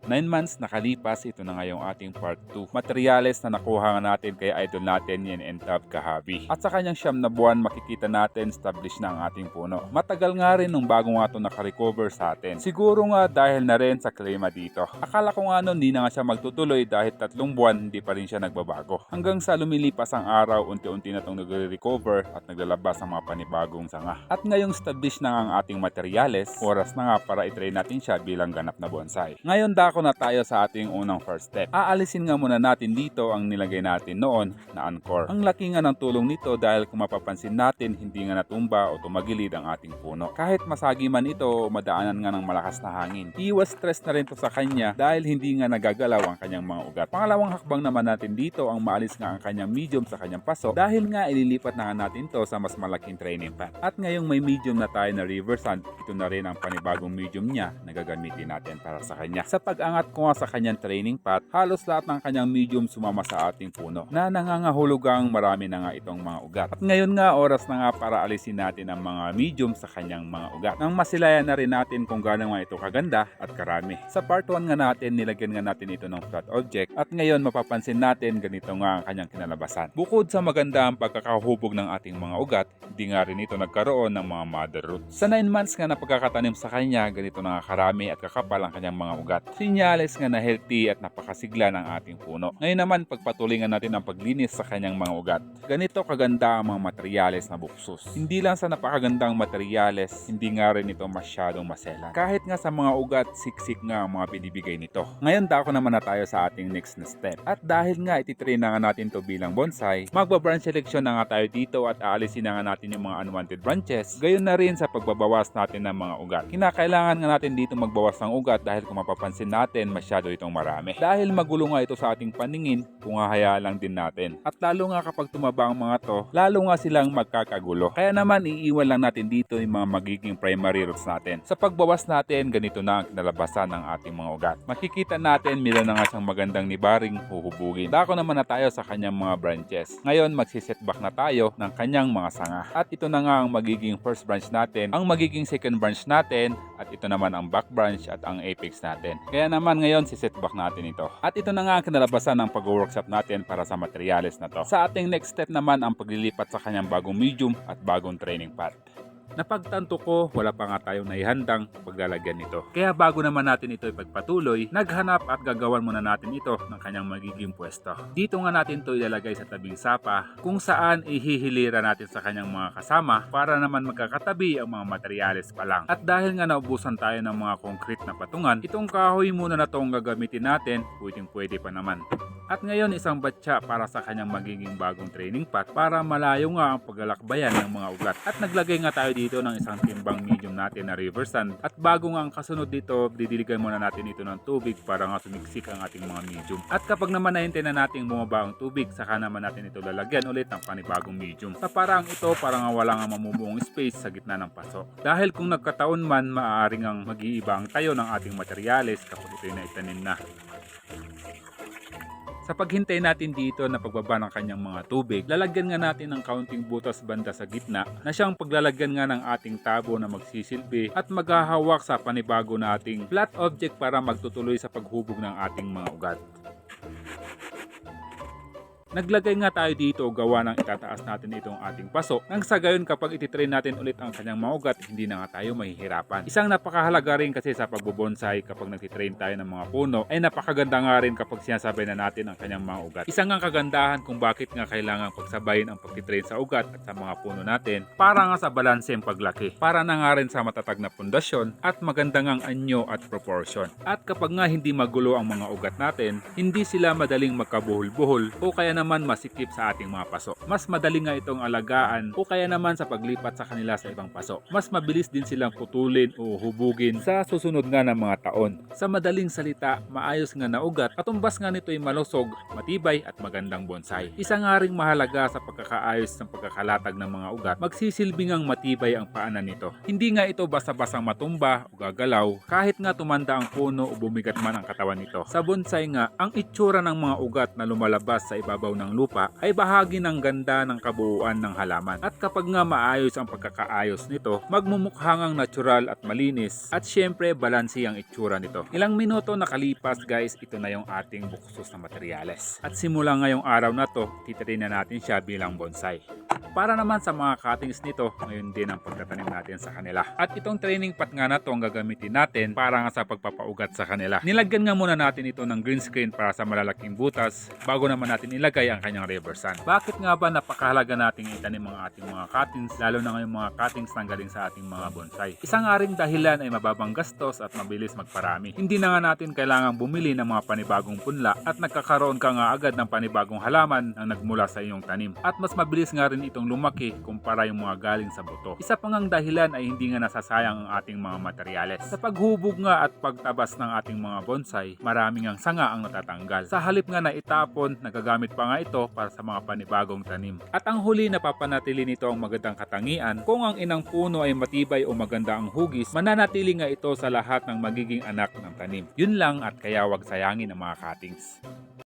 9 months nakalipas, ito na ngayong ating part 2. Materyales na nakuha nga natin kay idol natin yan and Tab Kahabi. At sa kanyang 9 na buwan, makikita natin established na ang ating puno. Matagal nga rin nung bago nga ito nakarecover sa atin. Siguro nga dahil na rin sa klima dito. Akala ko nga nun hindi na nga siya magtutuloy dahil 3 buwan hindi pa rin siya nagbabago. Hanggang sa lumilipas ang araw, unti-unti na itong nagre-recover at naglalabas ang mga panibagong sanga. At ngayong established na nga ang ating materyales, oras na nga para i-try natin siya bilang ganap na bonsai. Ngayon dako na tayo sa ating unang first step. Aalisin nga muna natin dito ang nilagay natin noon na anchor. Ang laki nga ng tulong nito dahil kung mapapansin natin hindi nga natumba o tumagilid ang ating puno. Kahit masagi man ito o madaanan nga ng malakas na hangin. Iwas stress na rin to sa kanya dahil hindi nga nagagalaw ang kanyang mga ugat. Pangalawang hakbang naman natin dito ang maalis nga ang kanyang medium sa kanyang paso dahil nga ililipat na nga natin to sa mas malaking training pan. At ngayong may medium na tayo na river sand, ito na rin ang panibagong medium niya na gagamitin natin para sa kanya. Sa pag-angat ko nga sa kanyang training pot, halos lahat ng kanyang medium sumama sa ating puno na nangangahulugang marami na nga itong mga ugat. At ngayon nga oras na nga para alisin natin ang mga medium sa kanyang mga ugat. Nang masilayan na rin natin kung gaano nga ito kaganda at karami. Sa part 1 nga natin, nilagyan nga natin ito ng flat object at ngayon mapapansin natin ganito nga ang kanyang kinalabasan. Bukod sa maganda ang pagkakahubog ng ating mga ugat, hindi nga rin ito nagkaroon ng mga mother roots. Sa 9 months nga na pagkakatanim sa kanya, ganito na karami at kakapal ang kanyang mga ugat. Sinyales nga na healthy at napakasigla ng ating puno. Ngayon naman, pagpatuloy nga natin ang paglinis sa kanyang mga ugat. Ganito kaganda ang mga materyales na buksus. Hindi lang sa napakagandang materyales, hindi nga rin ito masyadong maselan. Kahit nga sa mga ugat, siksik nga ang mga binibigay nito. Ngayon dako naman na tayo sa ating next na step. At dahil nga ititrain na nga natin to bilang bonsai, magba-branch selection na nga tayo dito at aalisin na nga natin yung mga unwanted branches. Gayon na rin sa pagbabawas natin ng mga ugat. Kinakailangan nga natin dito magbawas ng ugat dahil kung mapapansin natin, masyado itong marami. Dahil magulo nga ito sa ating paningin, kung hahayaan lang din natin. At lalo nga kapag tumaba ang mga to, lalo nga silang magkakagulo. Kaya naman iiwan lang natin dito yung mga magiging primary roots natin. Sa pagbawas natin, ganito na ang kinalabasan ng ating mga ugat. Makikita natin, meron na nga siyang magandang nibaring huhubugin. Dako naman na tayo sa kanyang mga branches. Ngayon, magsisetback na tayo ng kanyang mga sanga. At ito na nga ang magiging first branch natin, ang magiging second branch natin, at ito naman ang back branch at ang apex natin. Kaya naman ngayon, sisetback natin ito. At ito na nga ang kinalabasan ng pag-workshop natin para sa materyales na to. Sa ating next step naman ang paglilipat sa kanyang bagong medium at bagong training pot. Napagtanto ko, wala pa nga tayong naihandang paglalagyan nito. Kaya bago naman natin ito ipagpatuloy, naghanap at gagawan muna natin ito ng kanyang magiging pwesto. Dito nga natin ito ilalagay sa tabing sapa kung saan ihihilira natin sa kanyang mga kasama para naman magkakatabi ang mga materyales pa lang. At dahil nga naubusan tayo ng mga concrete na patungan, itong kahoy muna na itong gagamitin natin, pwede pa naman. At ngayon isang batya para sa kanyang magiging bagong training pot para malayo nga ang paglalakbayan ng mga ugat. At naglagay nga tayo dito ng isang timbang medium natin na river sand. At bago nga ang kasunod dito, didiligan muna natin ito ng tubig para nga sumiksik ang ating mga medium. At kapag naman nahintay na natin bumaba ang tubig, saka naman natin ito lalagyan ulit ng panibagong medium. Sa parang ito, parang wala nga mamumuong space sa gitna ng paso. Dahil kung nagkataon man, maaaring ang mag-iiba ang tayo ng ating materyales kapag ito'y naitanim na. Sa paghintay natin dito na pagbaba ng kanyang mga tubig, lalagyan nga natin ng kaunting butas banda sa gitna na siyang paglalagyan nga ng ating tabo na magsisilbi at maghahawak sa panibago nating flat object para magtutuloy sa paghubog ng ating mga ugat. Naglagay nga tayo dito gawa ng itataas natin itong ating paso nang sa gayon kapag ititrain natin ulit ang kanyang mga ugat, hindi na nga tayo mahihirapan. Isang napakahalaga rin kasi sa pagbobonsai kapag nagtitrain tayo ng mga puno ay napakaganda nga rin kapag sinasabay na natin ang kanyang mga ugat. Isang nga kagandahan kung bakit nga kailangan pagsabayin ang pagtitrain sa ugat at sa mga puno natin para nga sa balanse ang paglaki. Para na nga rin sa matatag na pundasyon at magandang ang anyo at proportion. At kapag nga hindi magulo ang mga ugat natin, hindi sila madaling magkabuhol-buhol o kaya naman masikip sa ating mga paso. Mas madali nga itong alagaan o kaya naman sa paglipat sa kanila sa ibang paso. Mas mabilis din silang putulin o hubugin sa susunod nga ng mga taon. Sa madaling salita, maayos nga na ugat, katumbas nga nito ay malusog, matibay at magandang bonsai. Isa nga ring mahalaga sa pagkakaayos ng pagkakalatag ng mga ugat, magsisilbing ang matibay ang paanan nito. Hindi nga ito basta-basang matumba o gagalaw kahit nga tumanda ang puno o bumigat man ang katawan nito. Sa bonsai nga, ang itsura ng mga ugat na lumalabas sa ibabaw ibabaw ng lupa ay bahagi ng ganda ng kabuuan ng halaman. At kapag nga maayos ang pagkakaayos nito, magmumukha ngang natural at malinis at syempre balanse ang itsura nito. Ilang minuto nakalipas guys, ito na yung ating buksos na materyales. At simula ngayong araw na to, titirain na natin siya bilang bonsai. Para naman sa mga cuttings nito, ngayon din ang pagtatanim natin sa kanila. At itong training pot nga na to ang gagamitin natin para nga sa pagpapaugat sa kanila. Nilagyan nga muna natin ito ng green screen para sa malalaking butas bago naman natin ilagay ang kanyang river sand. Bakit nga ba napakahalaga nating itanim ang ating mga cuttings, lalo na ngayong mga cuttings na galing sa ating mga bonsai? Isang nga ring dahilan ay mababang gastos at mabilis magparami. Hindi na nga natin kailangang bumili ng mga panibagong punla at nagkakaroon ka nga agad ng panibagong halaman na nagmula sa iyong tanim. At mas mabilis nga rin itong lumaki kumpara yung mga galing sa buto. Isa pang ang dahilan ay hindi nga nasasayang ang ating mga materyales. Sa paghubog nga at pagtabas ng ating mga bonsai, maraming ang sanga ang natatanggal. Sa halip nga na itapon, nagagamit pa nga ito para sa mga panibagong tanim. At ang huli na papanatili nito ang magandang katangian, kung ang inang puno ay matibay o maganda ang hugis, mananatili nga ito sa lahat ng magiging anak ng tanim. Yun lang at kaya wag sayangin ang mga cuttings.